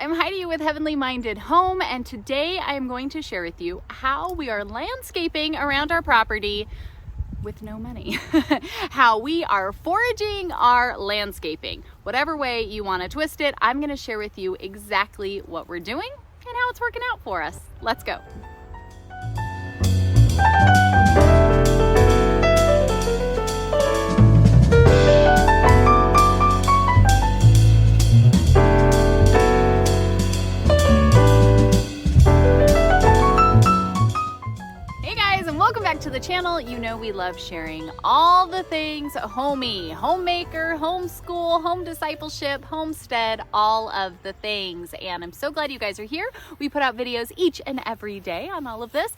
I'm Heidi with Heavenly Minded Home, and today I am going to share with you how we are landscaping around our property with no money. How we are foraging our landscaping. Whatever way you want to twist it, I'm going to share with you exactly what we're doing and how it's working out for us. Let's go. Welcome back to the channel. You know we love sharing all the things homey, homemaker, homeschool, home discipleship, homestead, all of the things. And I'm so glad you guys are here. We put out videos each and every day on all of this.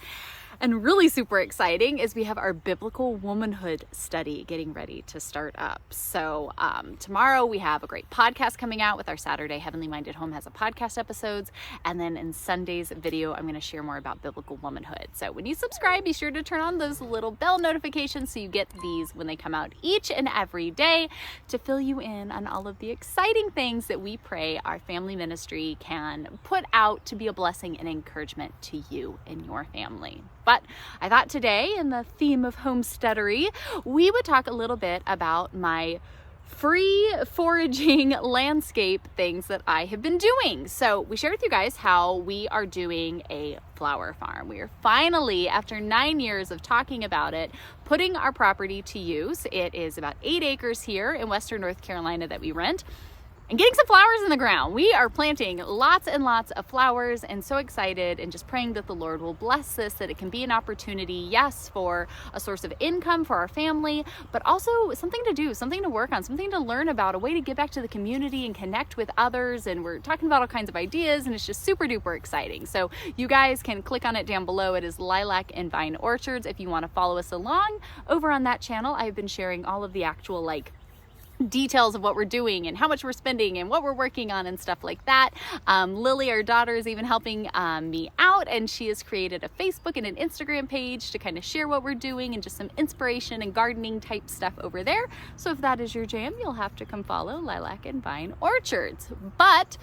And really super exciting is we have our biblical womanhood study getting ready to start up. So tomorrow we have a great podcast coming out with our Saturday Heavenly Minded Home has a podcast episodes. And then in Sunday's video, I'm going to share more about biblical womanhood. So when you subscribe, be sure to turn on those little bell notifications so you get these when they come out each and every day to fill you in on all of the exciting things that we pray our family ministry can put out to be a blessing and encouragement to you and your family. But I thought today, in the theme of homesteadery, we would talk a little bit about my free foraging landscape things that I have been doing. So we shared with you guys how we are doing a flower farm. We are finally, after 9 years of talking about it, putting our property to use. It is about 8 acres here in Western North Carolina that we rent. And getting some flowers in the ground. We are planting lots and lots of flowers and so excited and just praying that the Lord will bless this, that it can be an opportunity, yes, for a source of income for our family, but also something to do, something to work on, something to learn about, a way to give back to the community and connect with others. And we're talking about all kinds of ideas and it's just super duper exciting. So you guys can click on it down below. It is Lilac and Vine Orchards. If you want to follow us along over on that channel, I've been sharing all of the actual details of what we're doing and how much we're spending and what we're working on and stuff like that. Lily, our daughter, is even helping me out, and she has created a Facebook and an Instagram page to kind of share what we're doing and just some inspiration and gardening type stuff over there. So if that is your jam, you'll have to come follow Lilac and Vine Orchards. But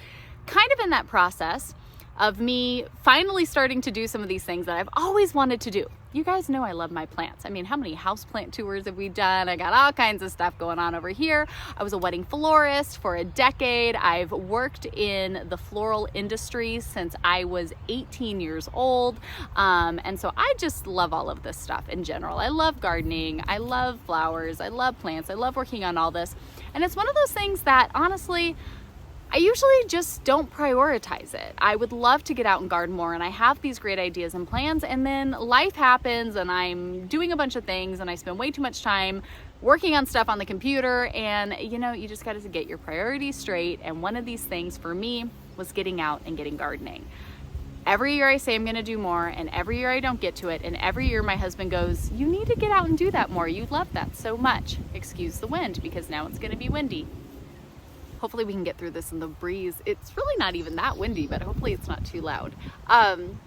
kind of in that process of me finally starting to do some of these things that I've always wanted to do. You guys know I love my plants. I mean, how many houseplant tours have we done? I got all kinds of stuff going on over here. I was a wedding florist for a decade. I've worked in the floral industry since I was 18 years old. And so I just love all of this stuff in general. I love gardening. I love flowers. I love plants. I love working on all this. And it's one of those things that honestly, I usually just don't prioritize it. I would love to get out and garden more, and I have these great ideas and plans, and then life happens and I'm doing a bunch of things and I spend way too much time working on stuff on the computer, and you just got to get your priorities straight. And one of these things for me was getting out and getting gardening. Every year I say I'm going to do more, and every year I don't get to it, and every year my husband goes, you need to get out and do that more. You love that so much. Excuse the wind, because now it's going to be windy. Hopefully we can get through this in the breeze. It's really not even that windy, but hopefully it's not too loud.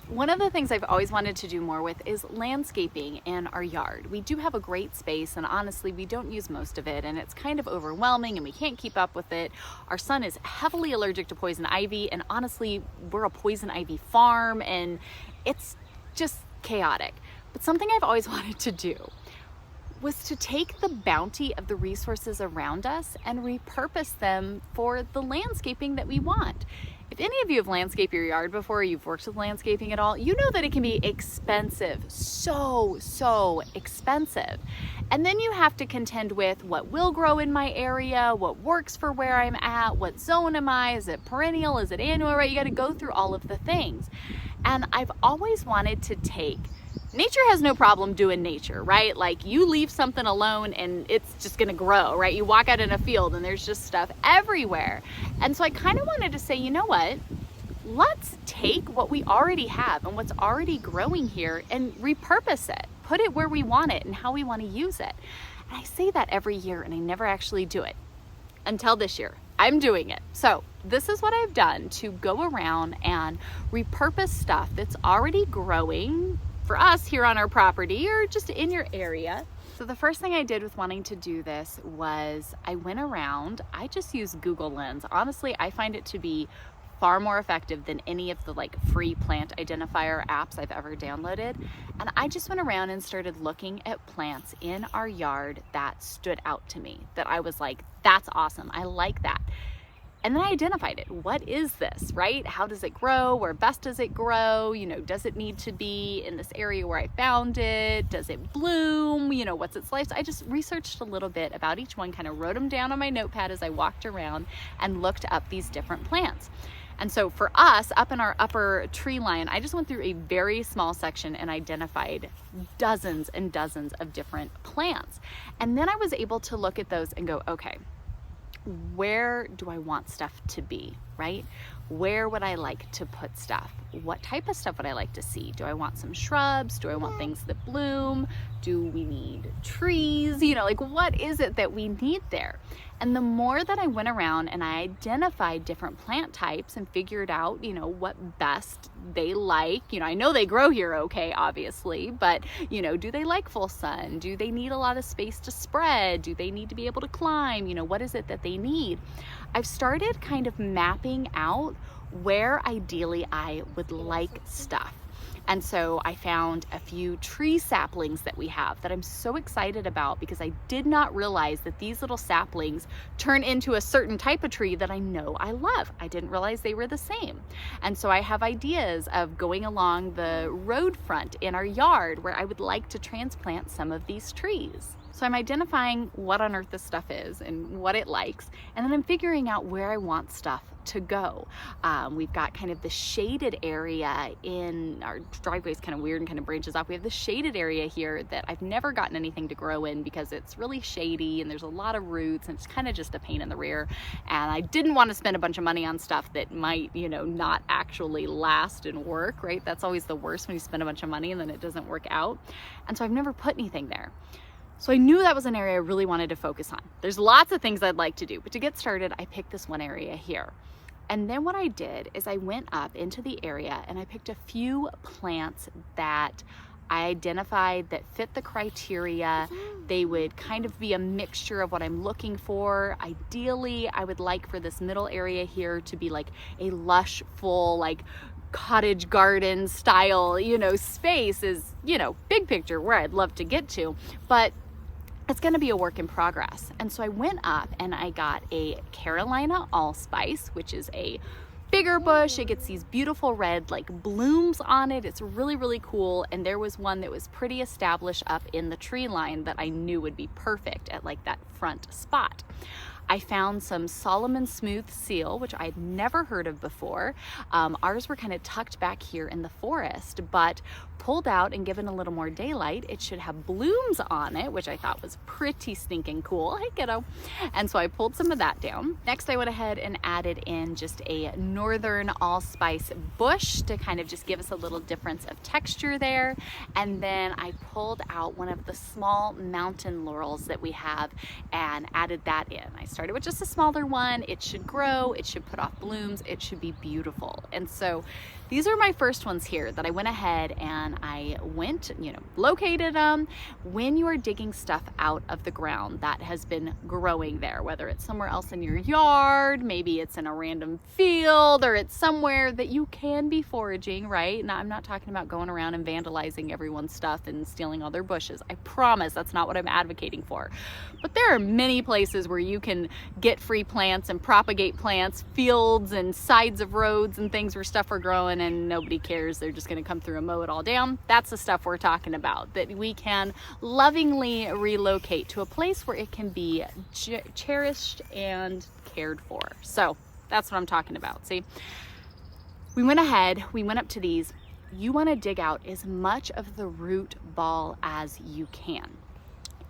One of the things I've always wanted to do more with is landscaping in our yard. We do have a great space, and honestly, we don't use most of it, and it's kind of overwhelming and we can't keep up with it. Our son is heavily allergic to poison ivy, and honestly, we're a poison ivy farm, and it's just chaotic. But something I've always wanted to do was to take the bounty of the resources around us and repurpose them for the landscaping that we want. If any of you have landscaped your yard before, you've worked with landscaping at all, you know that it can be expensive, so expensive. And then you have to contend with what will grow in my area, what works for where I'm at, what zone am I, is it perennial, is it annual, right? You got to go through all of the things. And I've always wanted to take nature has no problem doing nature, right? Like you leave something alone and it's just gonna grow, right? You walk out in a field and there's just stuff everywhere. And so I kind of wanted to say, you know what? Let's take what we already have and what's already growing here and repurpose it, put it where we want it and how we want to use it. And I say that every year and I never actually do it until this year. I'm doing it. So this is what I've done to go around and repurpose stuff that's already growing for us here on our property or just in your area. So the first thing I did with wanting to do this was I went around, I just used Google Lens. Honestly, I find it to be far more effective than any of the like free plant identifier apps I've ever downloaded. And I just went around and started looking at plants in our yard that stood out to me, that I was like, that's awesome, I like that. And then I identified it. What is this, right? How does it grow? Where best does it grow? You know, does it need to be in this area where I found it? Does it bloom? You know, what's its life? So I just researched a little bit about each one, kind of wrote them down on my notepad as I walked around and looked up these different plants. And so for us, up in our upper tree line, I just went through a very small section and identified dozens and dozens of different plants. And then I was able to look at those and go, okay, where do I want stuff to be, right? Where would I like to put stuff? What type of stuff would I like to see? Do I want some shrubs? Do I want things that bloom? Do we need trees? You know, like what is it that we need there? And the more that I went around and I identified different plant types and figured out, you know, what best they like, you know, I know they grow here okay, obviously, but, you know, do they like full sun? Do they need a lot of space to spread? Do they need to be able to climb? You know, what is it that they need? I've started kind of mapping out where ideally I would like stuff. And so I found a few tree saplings that we have that I'm so excited about, because I did not realize that these little saplings turn into a certain type of tree that I know I love. I didn't realize they were the same. And so I have ideas of going along the road front in our yard where I would like to transplant some of these trees. So I'm identifying what on earth this stuff is and what it likes, and then I'm figuring out where I want stuff to go. We've got kind of the shaded area in our driveway is kind of weird and kind of branches off. We have the shaded area here that I've never gotten anything to grow in because it's really shady and there's a lot of roots and it's kind of just a pain in the rear. And I didn't want to spend a bunch of money on stuff that might, you know, not actually last and work, right? That's always the worst, when you spend a bunch of money and then it doesn't work out. And so I've never put anything there. So I knew that was an area I really wanted to focus on. There's lots of things I'd like to do, but to get started, I picked this one area here. And then what I did is I went up into the area and I picked a few plants that I identified that fit the criteria. They would kind of be a mixture of what I'm looking for. Ideally, I would like for this middle area here to be like a lush, full, like cottage garden style, you know, space is, you know, big picture where I'd love to get to, but it's going to be a work in progress. And so I went up and I got a Carolina allspice, which is a bigger bush. It gets these beautiful red like blooms on it. It's really, really cool. And there was one that was pretty established up in the tree line that I knew would be perfect at like that front spot. I found some Solomon smooth seal, which I'd never heard of before. Ours were kind of tucked back here in the forest, but pulled out and given a little more daylight, it should have blooms on it, which I thought was pretty stinking cool. Hey, kiddo. And so I pulled some of that down. Next, I went ahead and added in just a northern allspice bush to kind of just give us a little difference of texture there. And then I pulled out one of the small mountain laurels that we have and added that in. I started with just a smaller one. It should grow, it should put off blooms, it should be beautiful. And so these are my first ones here that I went ahead and I went, you know, located them. When you are digging stuff out of the ground that has been growing there, whether it's somewhere else in your yard, maybe it's in a random field, or it's somewhere that you can be foraging, right? Now, I'm not talking about going around and vandalizing everyone's stuff and stealing all their bushes. I promise that's not what I'm advocating for. But there are many places where you can get free plants and propagate plants, fields and sides of roads and things where stuff are growing and nobody cares. They're just going to come through and mow it all down. That's the stuff we're talking about, that we can lovingly relocate to a place where it can be cherished and cared for. So that's what I'm talking about. See, we went ahead, we went up to these. You want to dig out as much of the root ball as you can.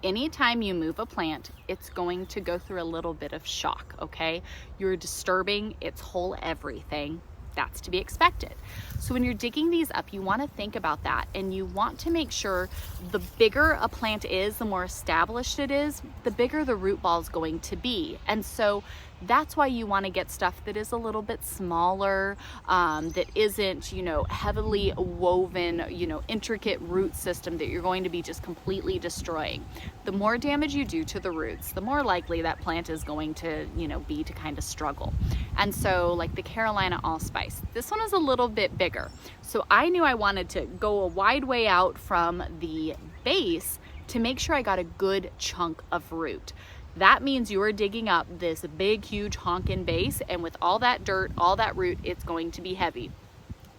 Anytime you move a plant, it's going to go through a little bit of shock, okay? You're disturbing its whole everything. That's to be expected. So when you're digging these up, you want to think about that, and you want to make sure the bigger a plant is, the more established it is, the bigger the root ball is going to be. And so That's why you want to get stuff that is a little bit smaller, that isn't, heavily woven, intricate root system that you're going to be just completely destroying. The more damage you do to the roots, the more likely that plant is going to, be to kind of struggle. And so like the Carolina allspice, this one is a little bit bigger. So I knew I wanted to go a wide way out from the base to make sure I got a good chunk of root. That means you're digging up this big, huge honkin' base, and with all that dirt, all that root, it's going to be heavy.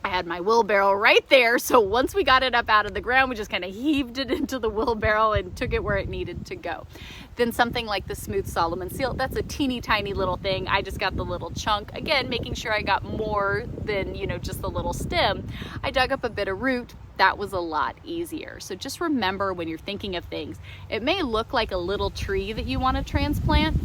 I had my wheelbarrow right there, so once we got it up out of the ground, we just kind of heaved it into the wheelbarrow and took it where it needed to go. Then something like the smooth Solomon seal, that's a teeny tiny little thing. I just got the little chunk, again, making sure I got more than, just the little stem. I dug up a bit of root. That was a lot easier. So just remember when you're thinking of things, it may look like a little tree that you want to transplant.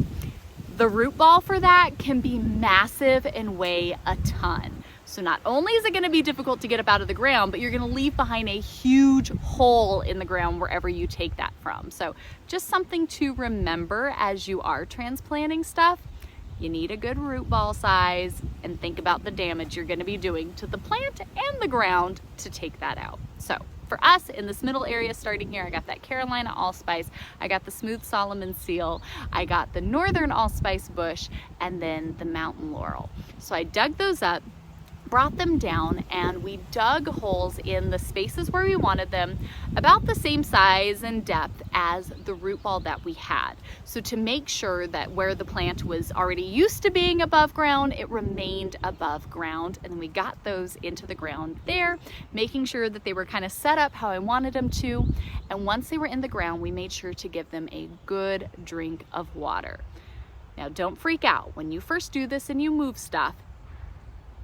The root ball for that can be massive and weigh a ton. So not only is it going to be difficult to get up out of the ground, but you're going to leave behind a huge hole in the ground wherever you take that from. So just something to remember as you are transplanting stuff. You need a good root ball size, and think about the damage you're going to be doing to the plant and the ground to take that out. So for us in this middle area starting here, I got that Carolina allspice, I got the smooth Solomon seal, I got the northern allspice bush, and then the mountain laurel. So I dug those up, brought them down, and we dug holes in the spaces where we wanted them, about the same size and depth as the root ball that we had. So to make sure that where the plant was already used to being above ground, it remained above ground. And then we got those into the ground there, making sure that they were kind of set up how I wanted them to. And once they were in the ground, we made sure to give them a good drink of water. Now don't freak out. When you first do this and you move stuff,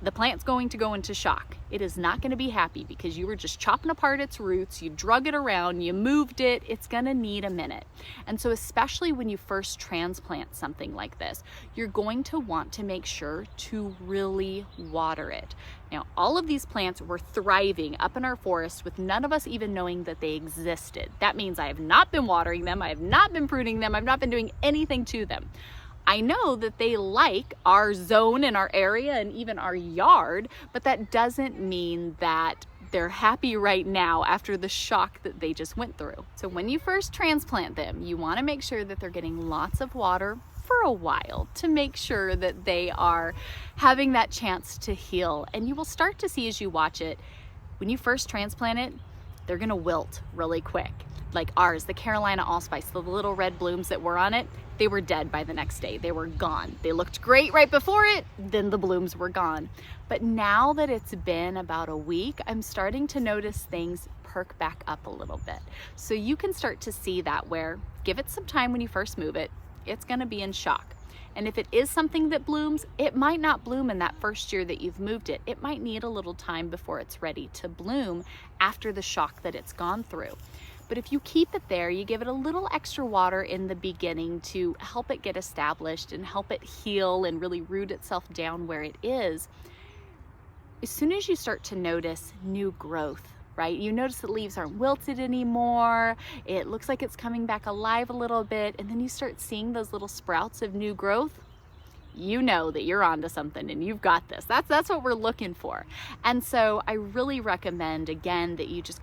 the plant's going to go into shock. It is not going to be happy because you were just chopping apart its roots, you drug it around, you moved it. It's going to need a minute. And so especially when you first transplant something like this, you're going to want to make sure to really water it. Now, all of these plants were thriving up in our forest with none of us even knowing that they existed. That means I have not been watering them, I have not been pruning them, I've not been doing anything to them. I know that they like our zone and our area and even our yard, but that doesn't mean that they're happy right now after the shock that they just went through. So when you first transplant them, you want to make sure that they're getting lots of water for a while to make sure that they are having that chance to heal. And you will start to see as you watch it, when you first transplant it, they're going to wilt really quick. Like ours, the Carolina allspice, the little red blooms that were on it, they were dead by the next day. They were gone. They looked great right before it, then the blooms were gone. But now that it's been about a week, I'm starting to notice things perk back up a little bit. So you can start to see that where, give it some time when you first move it, it's gonna be in shock. And if it is something that blooms, it might not bloom in that first year that you've moved it. It might need a little time before it's ready to bloom after the shock that it's gone through. But if you keep it there, you give it a little extra water in the beginning to help it get established and help it heal and really root itself down where it is. As soon as you start to notice new growth, right? You notice the leaves aren't wilted anymore. It looks like it's coming back alive a little bit. And then you start seeing those little sprouts of new growth. You know that you're onto something and you've got this. That's what we're looking for. And so I really recommend, again, that you just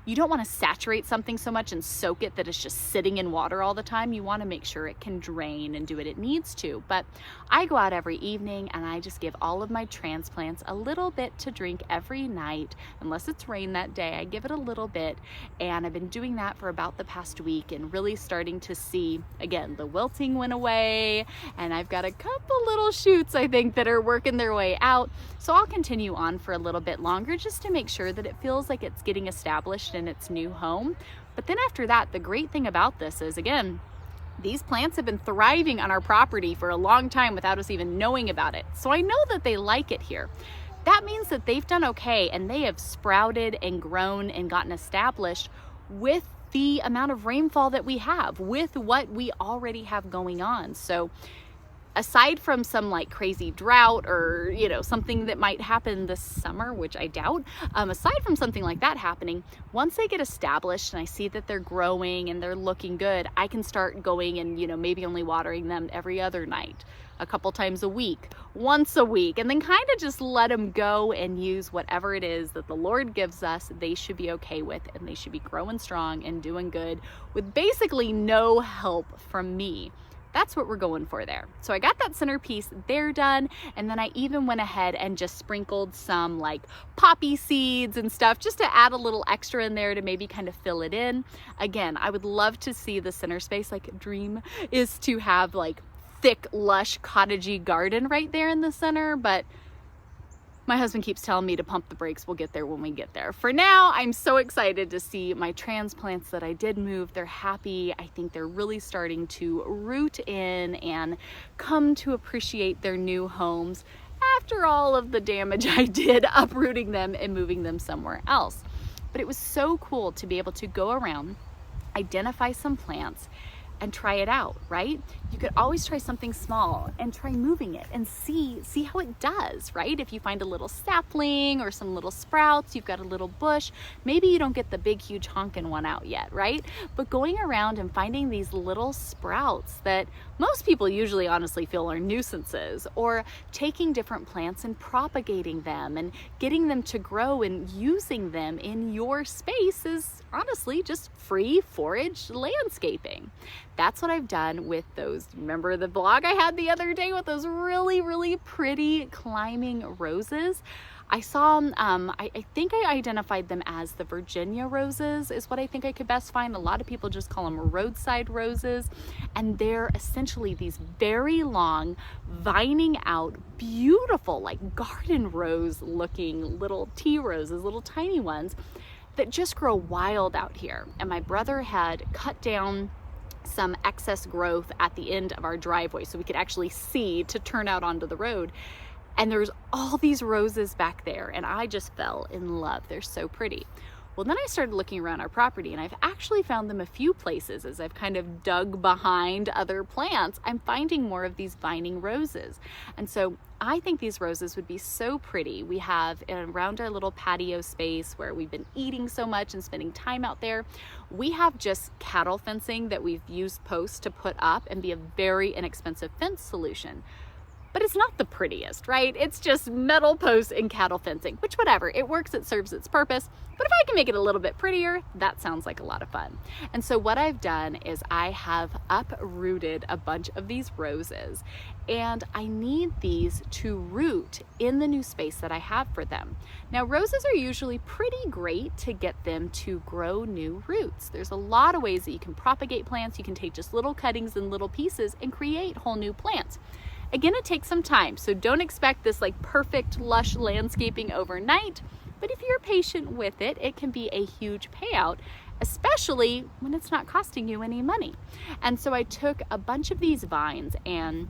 you don't want to saturate something so much and soak it that it's just sitting in water all the time. You want to make sure it can drain and do what it needs to. But I go out every evening and I just give all of my transplants a little bit to drink every night. Unless it's rain that day, I give it a little bit. And I've been doing that for about the past week and really starting to see, again, the wilting went away and I've got a couple little shoots, I think, that are working their way out. So I'll continue on for a little bit longer just to make sure that it feels like it's getting established in its new home. But then after that, the great thing about this is, again, these plants have been thriving on our property for a long time without us even knowing about it. So I know that they like it here. That means that they've done okay and they have sprouted and grown and gotten established with the amount of rainfall that we have, with what we already have going on. So aside from some like crazy drought or, something that might happen this summer, which I doubt, aside from something like that happening, once they get established and I see that they're growing and they're looking good, I can start going and, maybe only watering them every other night. a couple times a week, once a week, and then kind of just let them go and use whatever it is that the Lord gives us. They should be okay with, and they should be growing strong and doing good with basically no help from me. That's what we're going for there. So I got that centerpiece there done, and then I even went ahead and just sprinkled some like poppy seeds and stuff just to add a little extra in there to maybe kind of fill it in. Again, I would love to see the center space, like dream is to have like thick, lush, cottagey garden right there in the center, but my husband keeps telling me to pump the brakes. We'll get there when we get there. For now, I'm so excited to see my transplants that I did move. They're happy. I think they're really starting to root in and come to appreciate their new homes after all of the damage I did uprooting them and moving them somewhere else. But it was so cool to be able to go around, identify some plants, and try it out, right? You could always try something small and try moving it and see how it does, right? If you find a little sapling or some little sprouts, you've got a little bush, maybe you don't get the big, huge honking one out yet, right? But going around and finding these little sprouts that most people usually honestly feel are nuisances, or taking different plants and propagating them and getting them to grow and using them in your space is honestly just free forage landscaping. That's what I've done with those. Remember the vlog I had the other day with those really, really pretty climbing roses? I saw, I think I identified them as the Virginia roses is what I think I could best find. A lot of people just call them roadside roses. And they're essentially these very long, vining out, beautiful, like garden rose looking little tea roses, little tiny ones that just grow wild out here. And my brother had cut down some excess growth at the end of our driveway so we could actually see to turn out onto the road. And there's all these roses back there, and I just fell in love. They're so pretty. Well, then I started looking around our property, and I've actually found them a few places as I've kind of dug behind other plants. I'm finding more of these vining roses. And so I think these roses would be so pretty. We have around our little patio space where we've been eating so much and spending time out there. We have just cattle fencing that we've used posts to put up and be a very inexpensive fence solution. But it's not the prettiest, right? It's just metal posts and cattle fencing, which whatever, it works, it serves its purpose. But if I can make it a little bit prettier, that sounds like a lot of fun. And so what I've done is I have uprooted a bunch of these roses, and I need these to root in the new space that I have for them. Now, roses are usually pretty great to get them to grow new roots. There's a lot of ways that you can propagate plants. You can take just little cuttings and little pieces and create whole new plants. Again, it takes some time, so don't expect this like perfect lush landscaping overnight, but if you're patient with it, it can be a huge payout, especially when it's not costing you any money. And so I took a bunch of these vines and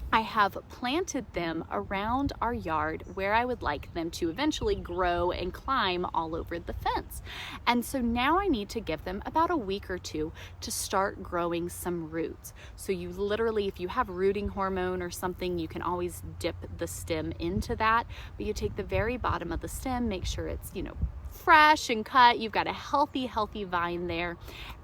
I have planted them around our yard where I would like them to eventually grow and climb all over the fence. And so now I need to give them about a week or two to start growing some roots. So you literally, if you have rooting hormone or something, you can always dip the stem into that, but you take the very bottom of the stem, make sure it's, fresh and cut, you've got a healthy vine there,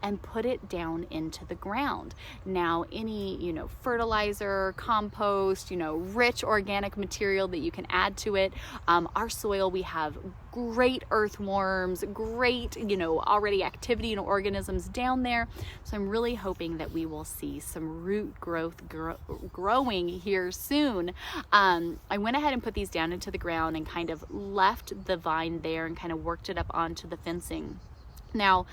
and put it down into the ground. Now, any, fertilizer, compost, rich organic material that you can add to it. Our soil, we have great earthworms, great, already activity and organisms down there. So I'm really hoping that we will see some root growth growing here soon. I went ahead and put these down into the ground and kind of left the vine there and kind of worked it up onto the fencing. Now,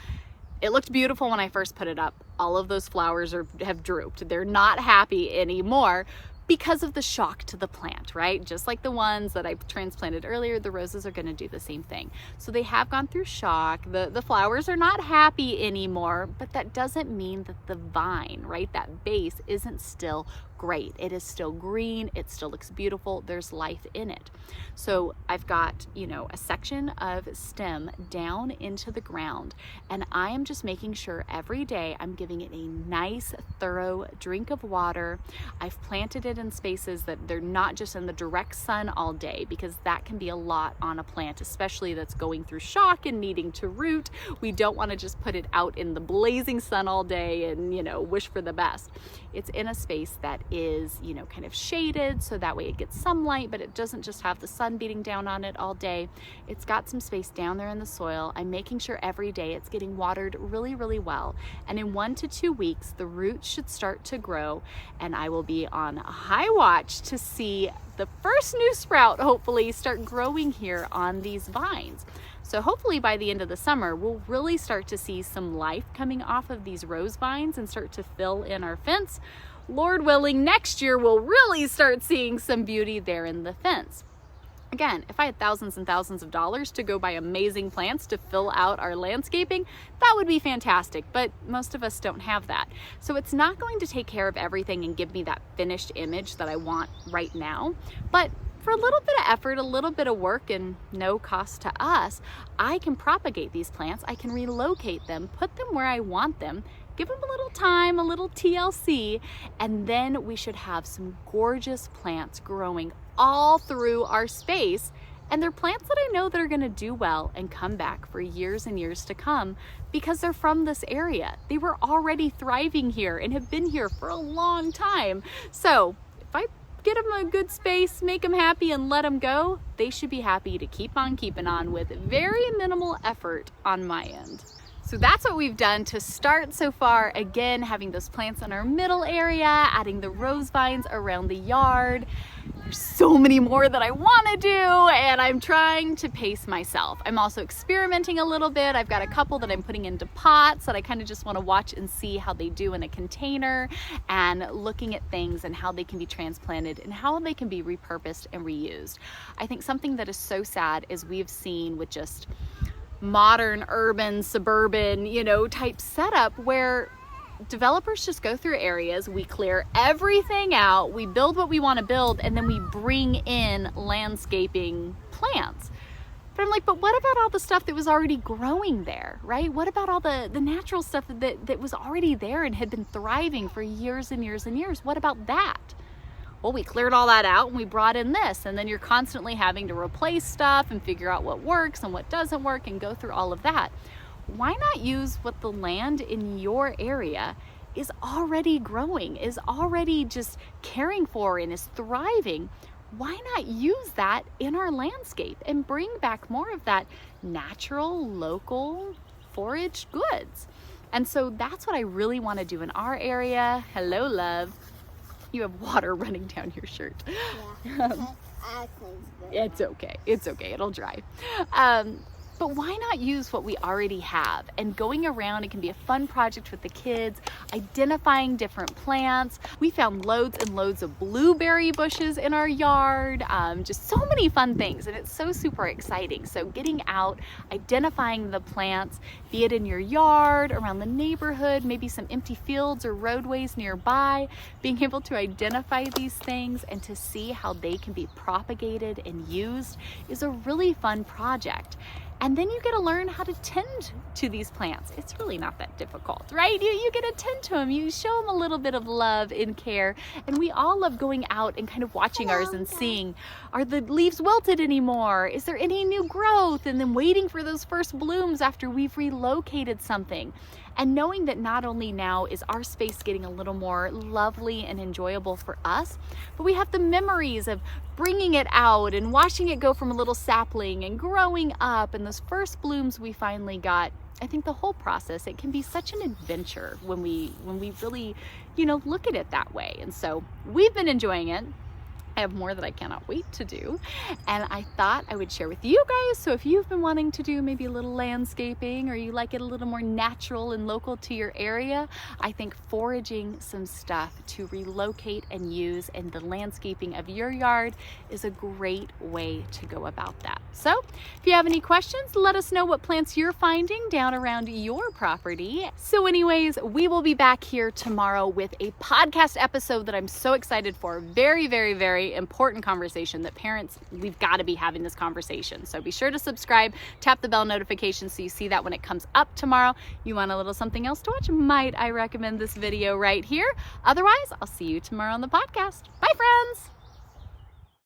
it looked beautiful when I first put it up. All of those flowers have drooped. They're not happy anymore because of the shock to the plant, right? Just like the ones that I transplanted earlier, the roses are gonna do the same thing. So they have gone through shock. The flowers are not happy anymore, but that doesn't mean that the vine, right, that base isn't still great. It is still green, it still looks beautiful, there's life in it. So I've got, a section of stem down into the ground, and I am just making sure every day I'm giving it a nice, thorough drink of water. I've planted it in spaces that they're not just in the direct sun all day, because that can be a lot on a plant, especially that's going through shock and needing to root. We don't want to just put it out in the blazing sun all day and, wish for the best. it's in a space that is, you know, kind of shaded, so that way it gets some light, but it doesn't just have the sun beating down on it all day. It's got some space down there in the soil. I'm making sure every day it's getting watered really, really well. And in 1 to 2 weeks, the roots should start to grow, and I will be on a high watch to see the first new sprout hopefully start growing here on these vines. So hopefully by the end of the summer, we'll really start to see some life coming off of these rose vines and start to fill in our fence. Lord willing, next year we'll really start seeing some beauty there in the fence. Again, if I had thousands and thousands of dollars to go buy amazing plants to fill out our landscaping, that would be fantastic, but most of us don't have that. So it's not going to take care of everything and give me that finished image that I want right now, but for a little bit of effort, a little bit of work, and no cost to us, I can propagate these plants, I can relocate them, put them where I want them, give them a little time, a little TLC, and then we should have some gorgeous plants growing all through our space. And they're plants that I know that are gonna do well and come back for years and years to come because they're from this area. They were already thriving here and have been here for a long time. So if I get them a good space, make them happy, and let them go, they should be happy to keep on keeping on with very minimal effort on my end. So that's what we've done to start so far. Again, having those plants in our middle area, adding the rose vines around the yard. There's so many more that I want to do, and I'm trying to pace myself. I'm also experimenting a little bit. I've got a couple that I'm putting into pots that I kind of just want to watch and see how they do in a container, and looking at things and how they can be transplanted and how they can be repurposed and reused. I think something that is so sad is we've seen with just modern, urban, suburban, you know, type setup where developers just go through areas, we clear everything out, we build what we want to build, and then we bring in landscaping plants. But I'm like, but what about all the stuff that was already growing there, right? What about all the natural stuff that was already there and had been thriving for years and years and years? What about that? Well, we cleared all that out and we brought in this, and then you're constantly having to replace stuff and figure out what works and what doesn't work and go through all of that. Why not use what the land in your area is already growing, is already just caring for and is thriving? Why not use that in our landscape and bring back more of that natural, local, foraged goods? And so that's what I really want to do in our area. Hello, love. You have water running down your shirt. Yeah. It's okay. It's okay. It'll dry. But why not use what we already have? And going around, it can be a fun project with the kids, identifying different plants. We found loads and loads of blueberry bushes in our yard, just so many fun things, and it's so super exciting. So getting out, identifying the plants, be it in your yard, around the neighborhood, maybe some empty fields or roadways nearby, being able to identify these things and to see how they can be propagated and used is a really fun project. And then you get to learn how to tend to these plants. It's really not that difficult, right? You get to tend to them. You show them a little bit of love and care. And we all love going out and kind of watching ours and seeing, are the leaves wilted anymore? Is there any new growth? And then waiting for those first blooms after we've relocated something. And knowing that not only now is our space getting a little more lovely and enjoyable for us, but we have the memories of bringing it out and watching it go from a little sapling and growing up, and those first blooms we finally got. I think the whole process, it can be such an adventure when we really, you know, look at it that way. And so we've been enjoying it. I have more that I cannot wait to do, and I thought I would share with you guys. So if you've been wanting to do maybe a little landscaping, or you like it a little more natural and local to your area, I think foraging some stuff to relocate and use in the landscaping of your yard is a great way to go about that. So if you have any questions, let us know what plants you're finding down around your property. So anyways, we will be back here tomorrow with a podcast episode that I'm so excited for. Very, very, very important conversation that parents, we've got to be having this conversation. So be sure to subscribe, tap the bell notification so you see that when it comes up tomorrow. You want a little something else to watch? Might I recommend this video right here? Otherwise, I'll see you tomorrow on the podcast. Bye, friends.